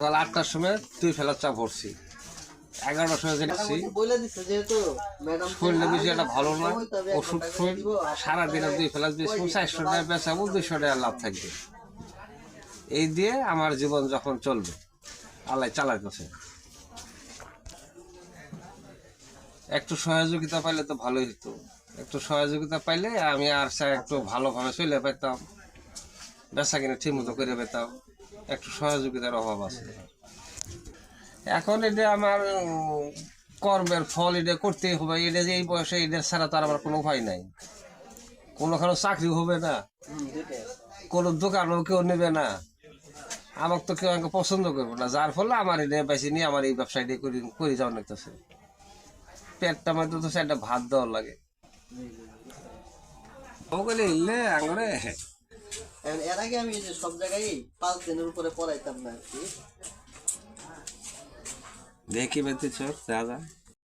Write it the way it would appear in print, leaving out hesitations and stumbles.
সকাল ৮টার সময় তুই ফেলার চা ভরছি 11টার সময় গেছি শরীরের বেশি একটা ভালো না ওষুধ শরীর সারাদিন দুই ফেলা বেশি 400 টাকা বেচাবো 200 টাকা লাভ থাকবে এই দিয়ে আমার জীবন যখন চলবে আল্লাহ চালাইতেছে একটু সহযোগিতা পাইলে তো ভালোই হতো একটু সহযোগিতা পাইলে আমি আর একটু ভালোভাবে চলে পেতাম বেচা কিনে ঠিক মতো করে পেতাম একটু সহযোগিতার অভাব আছে এখন এটা আমার কর্মের ফল এটা করতেই হবে এটা যে এই বয়সে এটা ছাড়া তো আর আমার কোনো উপায় নাই কোনোখানে চাকরি হবে না কোনো দোকানও কেউ নেবে না আমার তো কেউ আমাকে পছন্দ করবো না যার ফলে আমার এটা বেশি নিয়ে আমার এই ব্যবসাটা করে যাওয়া নিতেছে পেটটা মধ্যে তো সেটা ভাত দেওয়ার লাগে এর আগে আমি সব জায়গায় 5 দিনের উপরে পড়াইতাম না দেখি বেঁচে চোর দাদা